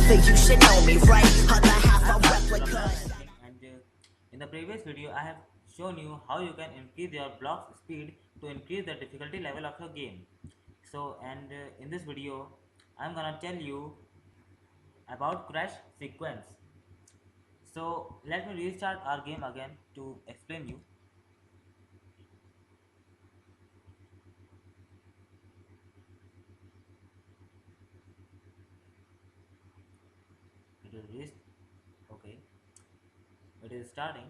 think you should know me, right? Other half a replica. And in the previous video I have shown you how you can increase your block speed to increase the difficulty level of your game. So and in this video I'm gonna tell you about crash sequence. So let me restart our game again to explain you. It is okay, it is starting.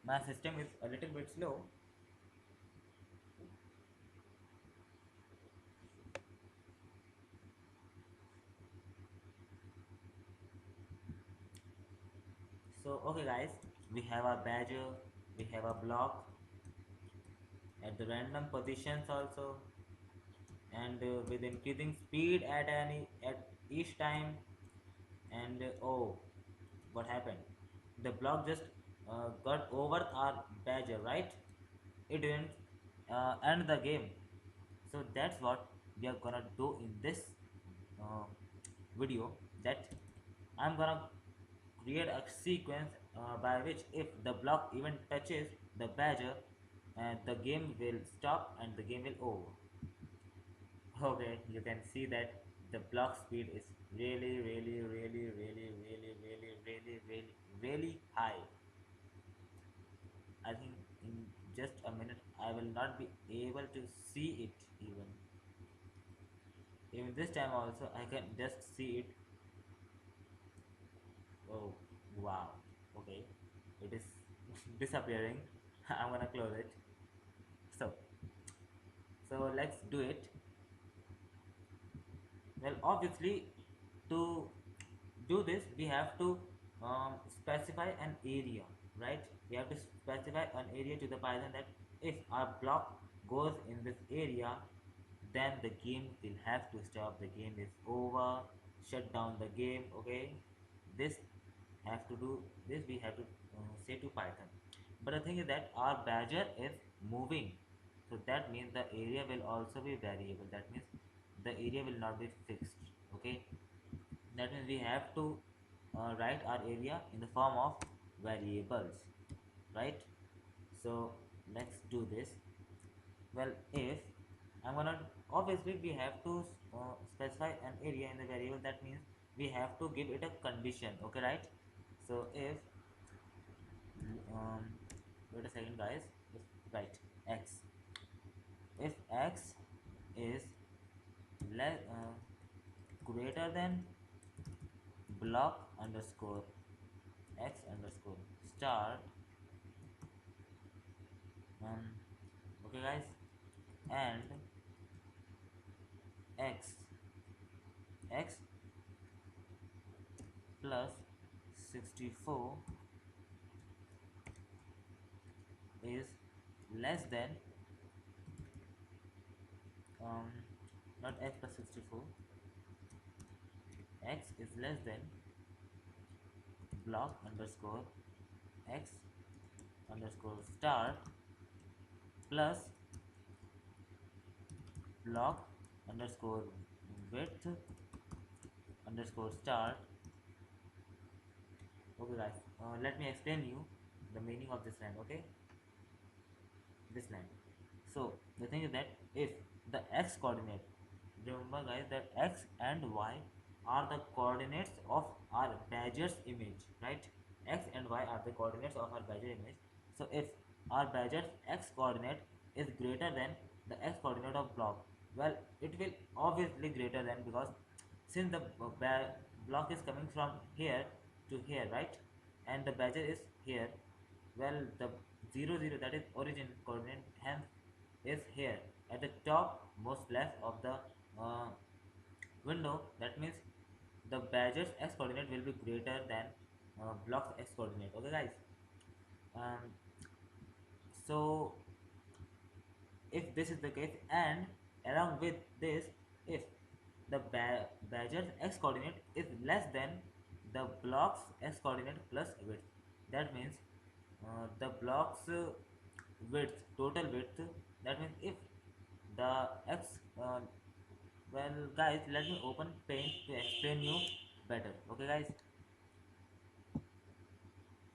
My system is a little bit slow. So okay guys, we have a badger, we have a block at the random positions also, and with increasing speed at each time. And oh, what happened? The block just got over our badger, right? It didn't end the game. So that's what we are gonna do in this uh, video, that I'm gonna create a sequence by which if the block even touches the badger, the game will stop and the game will over. Okay, you can see that the block speed is really high. I think in just a minute I will not be able to see it even this time also I can just see it. Oh wow, okay, it is disappearing. I'm gonna close it. So let's do it. Well, obviously, to do this, we have to specify an area, right? We have to specify an area to the Python, that if our block goes in this area, then the game will have to stop. The game is over. Shut down the game. Okay, this have to do this. We have to say to Python. But the thing is that our badger is moving, so that means the area will also be variable. That means the area will not be fixed. Okay, that means we have to write our area in the form of variables, right? So let's do this. Well, if I'm gonna, obviously we have to specify an area in the variable. That means we have to give it a condition. Okay, right? So if um, wait a second guys, if, right, x, if x is less greater than block underscore x underscore start, um, okay guys, and x plus 64 is less than um, not x plus 64, x is less than block underscore x underscore start plus block underscore width underscore start. Okay guys, let me explain you the meaning of this line. Okay, this line. So the thing is that if the x coordinate, remember guys that x and y are the coordinates of our badger's image, right? X and y are the coordinates of our badger image. So if our badger's x coordinate is greater than the x coordinate of block, well, it will obviously greater than, because since the block is coming from here to here, right, and the badger is here, well, the 0 0, that is origin coordinate, hence is here at the top most left of the uh, window. That means the badger's x coordinate will be greater than block's x coordinate. Okay guys, um, so if this is the case, and along with this, if the badger's x coordinate is less than the block's x coordinate plus width, that means the block's width, total width, that means if the x well guys, let me open paint to explain you better, okay guys,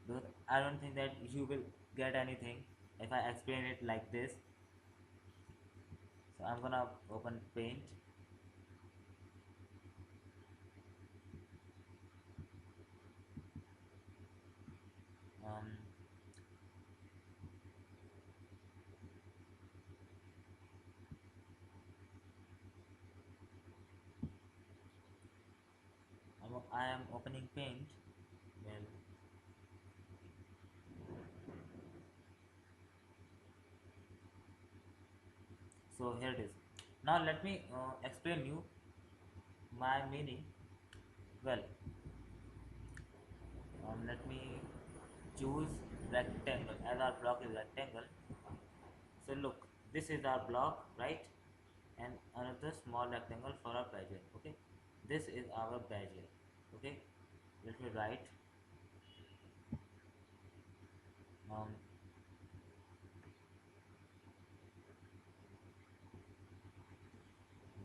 because I don't think that you will get anything if I explain it like this. So I'm gonna open paint. um, I am opening paint. Well, so here it is. Now let me explain you my meaning. Well, let me choose rectangle as our block is rectangle. So look, this is our block, right? And another small rectangle for our badger. Okay, this is our badger. Okay, let me write um,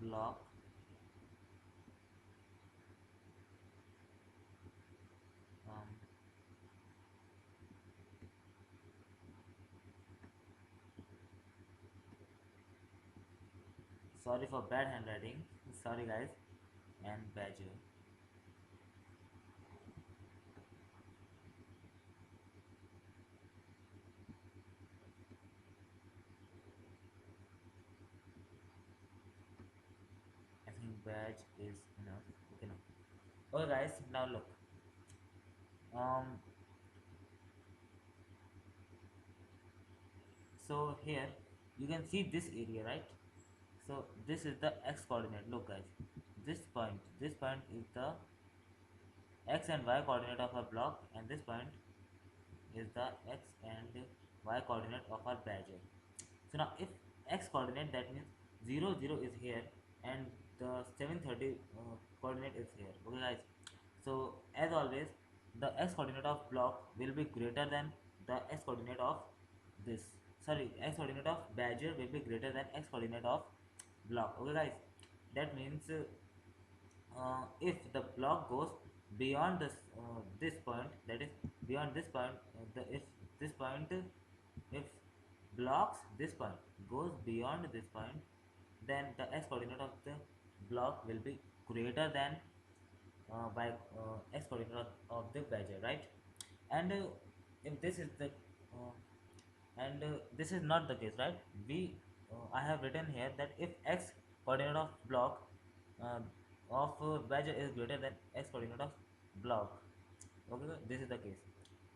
block um, sorry for bad handwriting, sorry guys, and badger. I think badge is enough. Okay, now okay guys, now look, um so here you can see this area, right? So this is the x coordinate. Look guys, this point is the x and y coordinate of our block, and this point is the x and y coordinate of our badger. So now if x coordinate, that means 0 0 is here and the 730 coordinate is here, okay guys. So as always, the x coordinate of block will be greater than the x coordinate of this, sorry, x coordinate of badger will be greater than x coordinate of block, okay guys. That means if the block goes beyond this point, that is beyond this point, if this point if blocks this point goes beyond this point, then the x coordinate of the block will be greater than by x coordinate of the badger, right? And if this is the and this is not the case, right? We I have written here that if x coordinate of block uh, of badger is greater than x coordinate of block, okay, this is the case.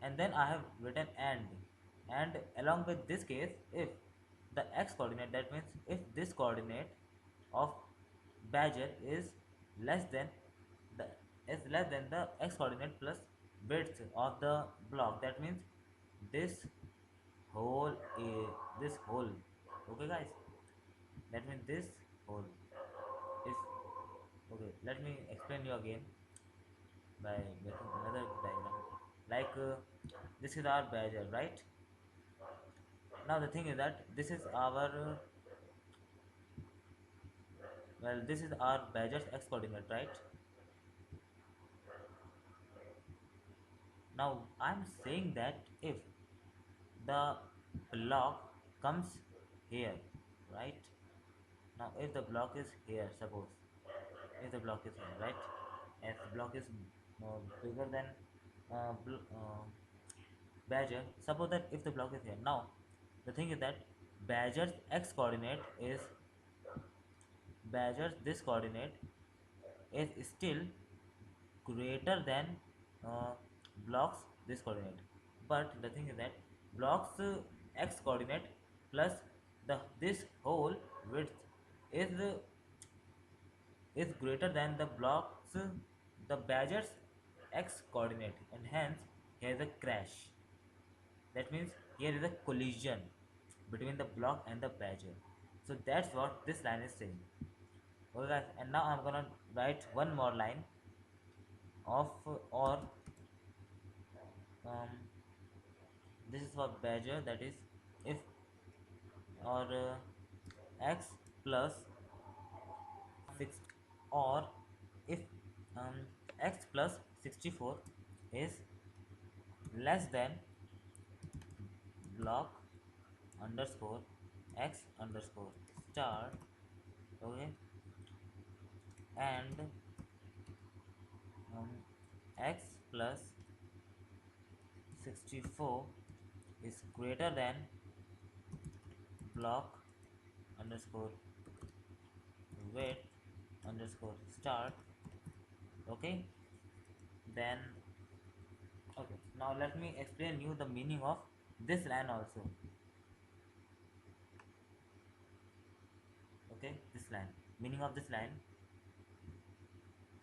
And then I have written and along with this case, if the x coordinate, that means if this coordinate of badger is less than the x coordinate plus width of the block, that means this whole this whole, okay guys, that means this whole is, okay, let me explain you again by making another diagram. Like this is our badger, right? Now the thing is that this is our well, this is our badger's x coordinate, right? Now I'm saying that if the block comes here, right? Now if the block is here, suppose if the block is here, right? If the block is bigger than badger, suppose that if the block is here, now the thing is that badger's x coordinate is badger's this coordinate is still greater than uh, blocks this coordinate, but the thing is that blocks x coordinate plus the this whole width is is greater than the blocks the badger's x coordinate, and hence here is a crash. That means here is a collision between the block and the badger. So that's what this line is saying, okay guys. And now I'm gonna write one more line of or um, this is for badger, that is if or x plus 6, or if x plus 64 is less than block underscore x underscore start, okay, and um, x plus 64 is greater than block underscore width underscore start, okay, then okay, now let me explain you the meaning of this line also. Okay, this line, meaning of this line.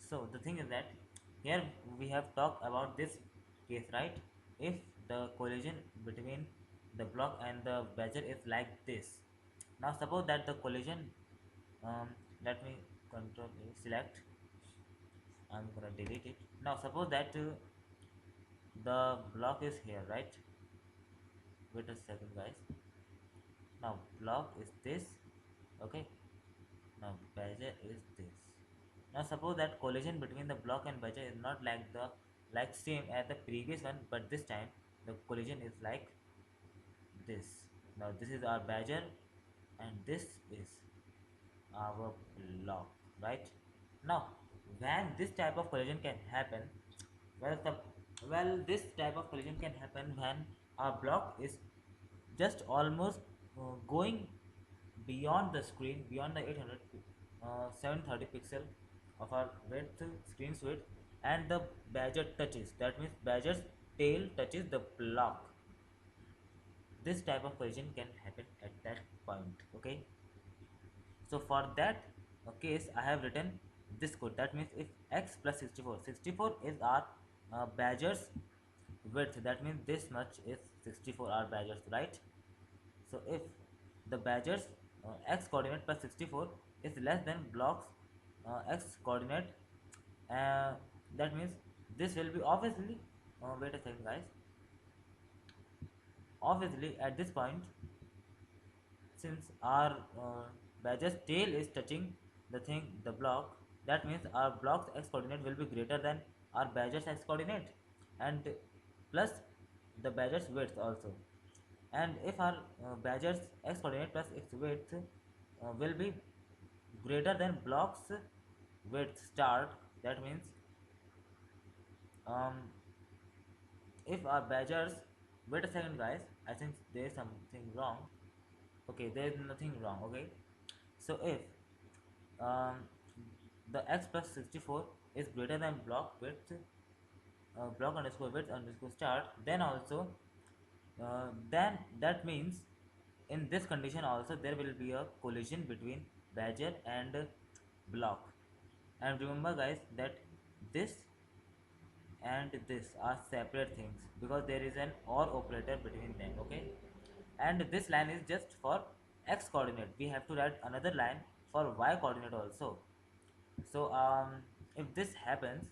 So the thing is that here we have talked about this case, right? If the collision between the block and the badger is like this. Now suppose that the collision, um, let me control A, select, I'm gonna delete it. Now suppose that the block is here, right? Wait a second guys. Now block is this, okay. Now badger is this. Now suppose that collision between the block and badger is not like same as the previous one, but this time the collision is like this. Now this is our badger and this is our block, right? Now when this type of collision can happen, well the this type of collision can happen when our block is just almost going beyond the screen, beyond the 800 730 pixel of our width, screen's width, and the badger touches, that means badger's tail touches the block. This type of collision can happen at that point, okay. So for that case I have written this code. That means if x plus 64 is our badger's width, that means this much is 64 our badgers, right? So if the badger's x coordinate plus 64 is less than block's x coordinate, uh, that means this will be obviously, wait a second guys, obviously at this point, since our badger's tail is touching the block, that means our block's x coordinate will be greater than our badger's x coordinate, and plus the badger's width also. And if our badger's x coordinate plus its width will be greater than block's width start, that means um, if our badgers, wait a second guys, I think there is something wrong. Okay, there is nothing wrong, okay. So if um, the x plus 64 is greater than block width, block underscore width underscore start, then also then that means in this condition also there will be a collision between badger and block. And remember guys that this and this are separate things because there is an or operator between them, okay. And this line is just for x coordinate, we have to write another line for y coordinate also. So if this happens,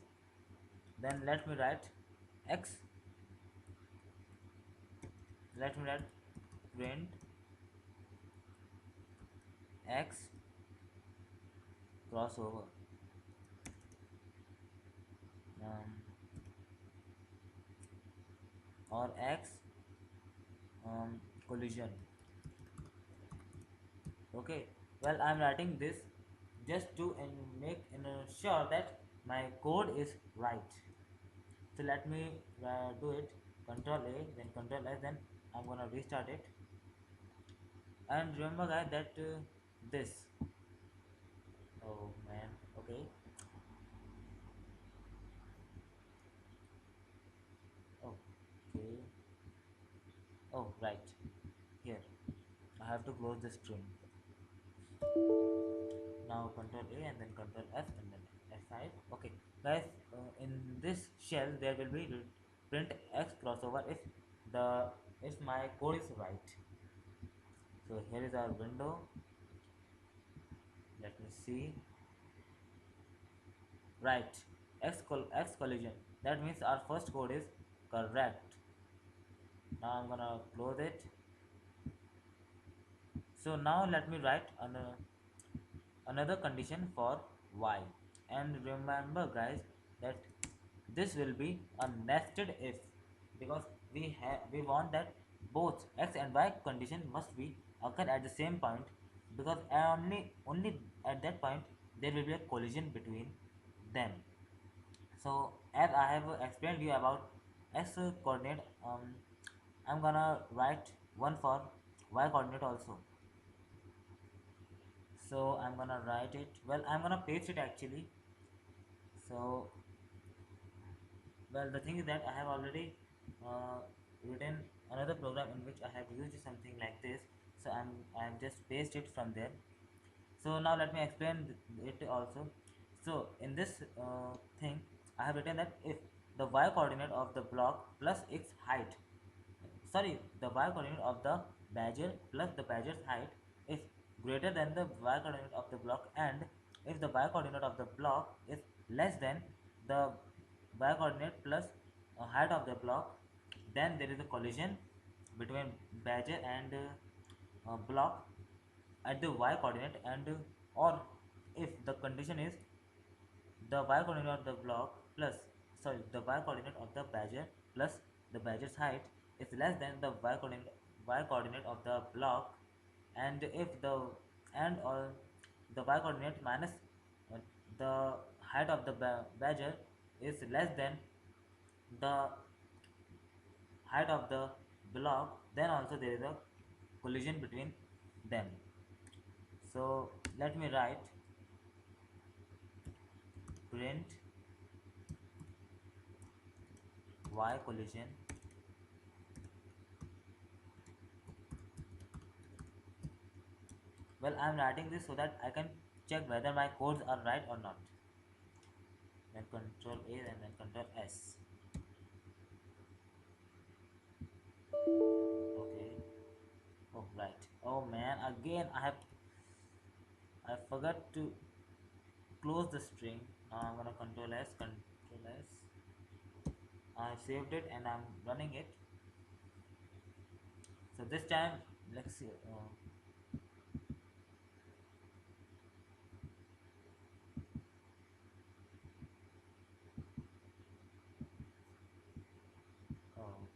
then let me write x, let me write print x crossover, um, or x collision, okay. Well, I'm writing this just to make sure that my code is right. So let me do it, control A then control S, then I'm gonna restart it. And remember guys that this, oh man, okay, okay, oh right, here I have to close the string. Now control A and then control F and then F5. Okay guys, in this shell there will be print x crossover if the if my code is right. So here is our window, let me see, right, x collision, that means our first code is correct. Now I'm gonna close it. So now let me write another condition for y. And remember guys that this will be a nested if, because we want that both x and y condition must be occur at the same point, because only at that point there will be a collision between them. So as I have explained you about x coordinate, I'm gonna write one for y coordinate also. So I'm gonna write it, well I'm gonna paste it actually. So well, the thing is that I have already uh, written another program in which I have used something like this, so I have just paste it from there. So now let me explain it also. So in this thing I have written that if the y coordinate of the block plus its height, sorry, the y coordinate of the badger plus the badger's height is greater than the y coordinate of the block, and if the y coordinate of the block is less than the y coordinate plus height of the block, then there is a collision between badger and block at the y coordinate, and or if the condition is the y coordinate of the block plus, sorry, the y coordinate of the badger plus the badger's height is less than the y coordinate of the block, and if the and or the y coordinate minus uh, the height of the badger is less than the height of the block, then also there is a collision between them. So let me write print y collision. Well, I'm writing this so that I can check whether my codes are right or not. Then control A and then control S. Okay. Oh right. Oh man, again I forgot to close the string. Now I'm gonna control S, control S. I saved it and I'm running it. So this time let's see.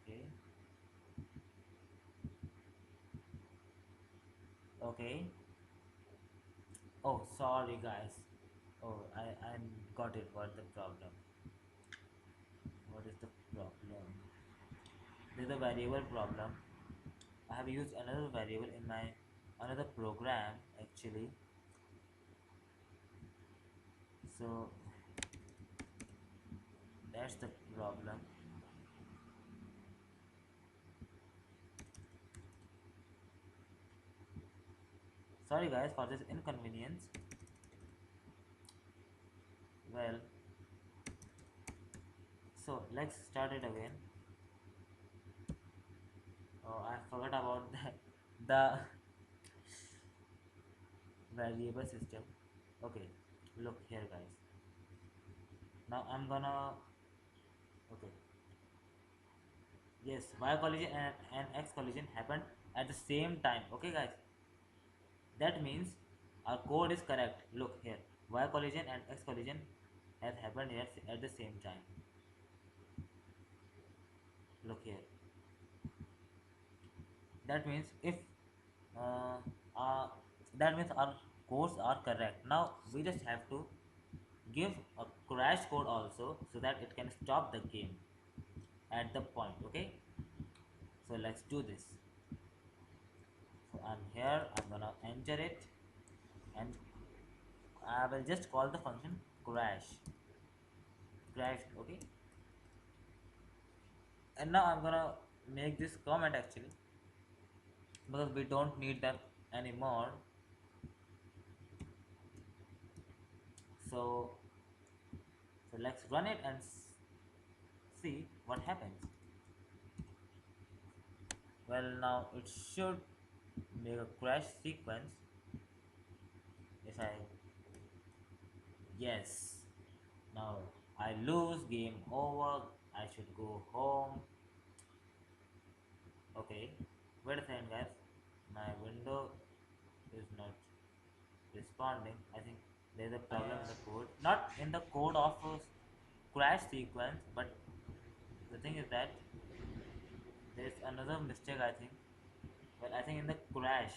Okay. Okay. Oh sorry guys. Oh I got it. What the problem? What is the problem? There's a variable problem. I have used another variable in my another program actually. So that's the problem. Sorry guys for this inconvenience. Well, so let's start it again. Oh, I forgot about the variable system. Okay, look here guys. Now I'm gonna, okay, yes, y collision and x collision happened at the same time. Okay guys, that means our code is correct. Look here, y collision and x collision has happened here at the same time. Look here, that means if uh, uh, that means our codes are correct. Now we just have to give a crash code also so that it can stop the game at the point. Okay, so let's do this. So I'm here, I'm gonna enter it, and I will just call the function crash. Okay, and now I'm gonna make this comment actually, because we don't need them anymore. So so let's run it and see what happens. Well, now it should make a crash sequence. If I, yes, now I lose, game over, I should go home. Okay, wait a second guys, my window is not responding. I think there's a problem in the code, not in the code of a crash sequence, but the thing is that there's another mistake, I think. Well, I think in the crash,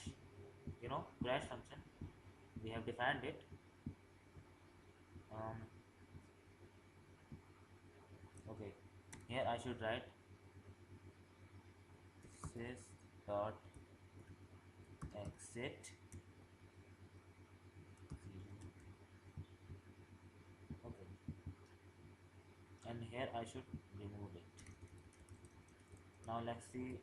crash function, we have defined it. um, okay, here I should write sys dot exit. Okay, and here I should remove it. Now let's see.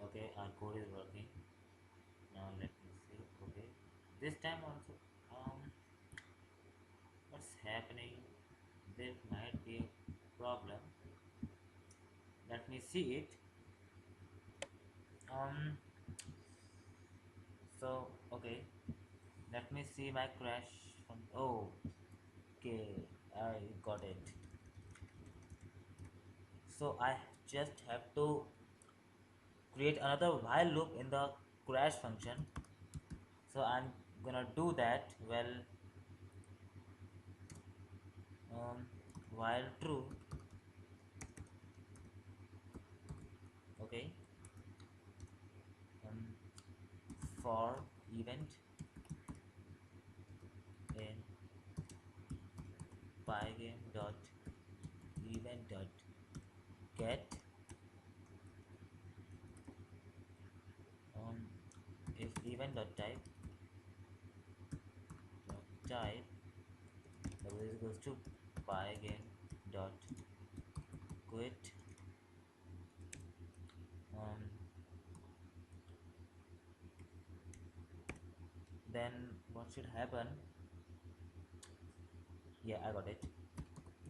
Okay, our code is working. Now let me see. Okay, this time also, what's happening? There might be a problem. Let me see it. um so okay, let me see my crash from. Oh, okay, I got it. So I just have to create another while loop in the crash function. So I'm gonna do that. Well, while true. Okay, um, for event in pygame dot event dot get, um, if event dot type double is equals to pygame dot quit. um, then what should happen? Yeah, I got it.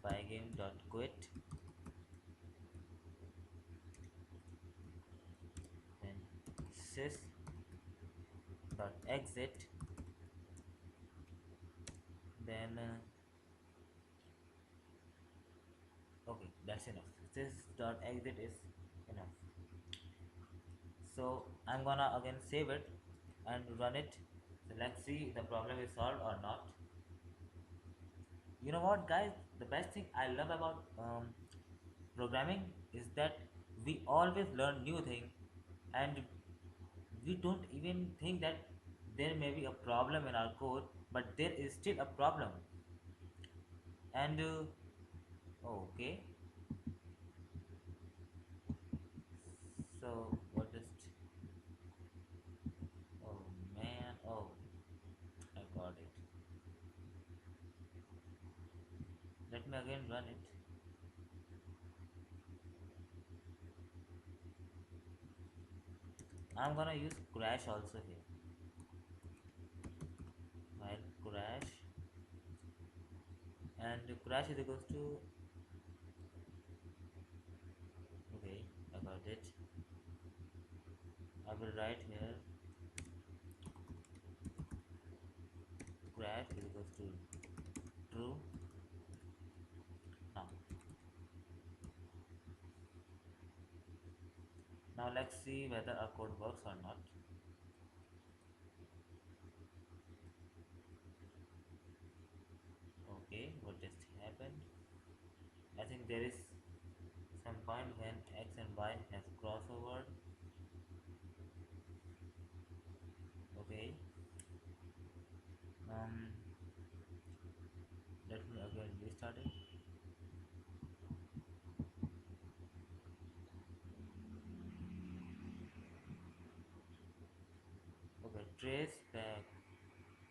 Pygame dot quit, then sys dot exit, then okay, that's enough. Sys dot exit is enough. So I'm gonna again save it and run it. So let's see the problem is solved or not. You know what, guys? The best thing I love about programming is that we always learn new things, and we don't even think that there may be a problem in our code, but there is still a problem. And okay, so what is? Oh man, oh, I got it. Let me again run it. I'm gonna use crash also here. While crash, and crash is equals to. Okay, I got it. I will write here crash is equals to true. Now, now let's see whether our code works or not. Okay, what just happened? I think there is some point when x and y have crossover. Okay. Um, Let me again restart it. Okay, trace back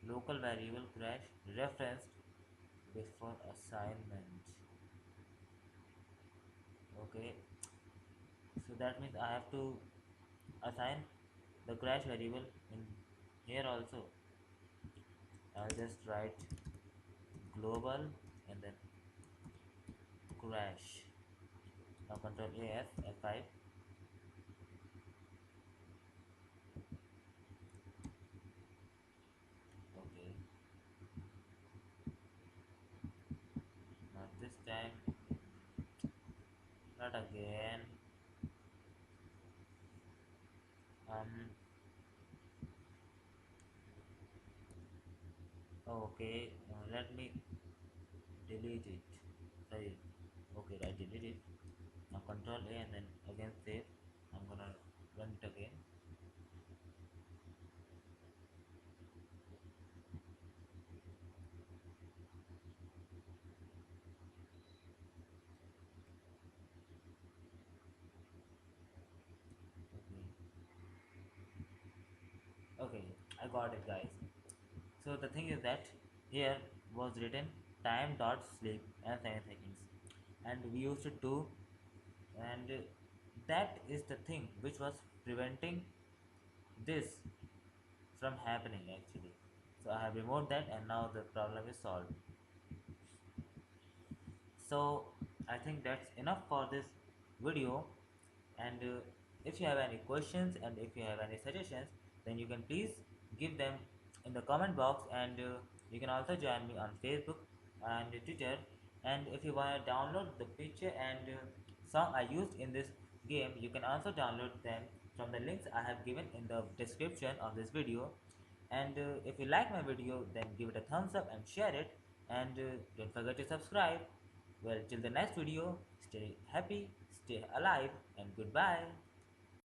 local variable crash referenced before assignment. Okay, so that means I have to assign the crash variable in here also. I'll just write global and then crash. Now control AS F5. Okay, now this time again. um okay, let me delete it. Sorry. Okay, I delete it. Now control A and then again save. I'm gonna run it again. Okay, I got it, guys. So the thing is that here was written time dot sleep and 7 seconds, and we used to do, and that is the thing which was preventing this from happening actually. So I have removed that, and now the problem is solved. So I think that's enough for this video, and if you have any questions and if you have any suggestions, then you can please give them in the comment box, and you can also join me on Facebook and Twitter. And if you want to download the picture and song I used in this game, you can also download them from the links I have given in the description of this video. And if you like my video, then give it a thumbs up and share it, and don't forget to subscribe. Well, till the next video, stay happy, stay alive, and goodbye.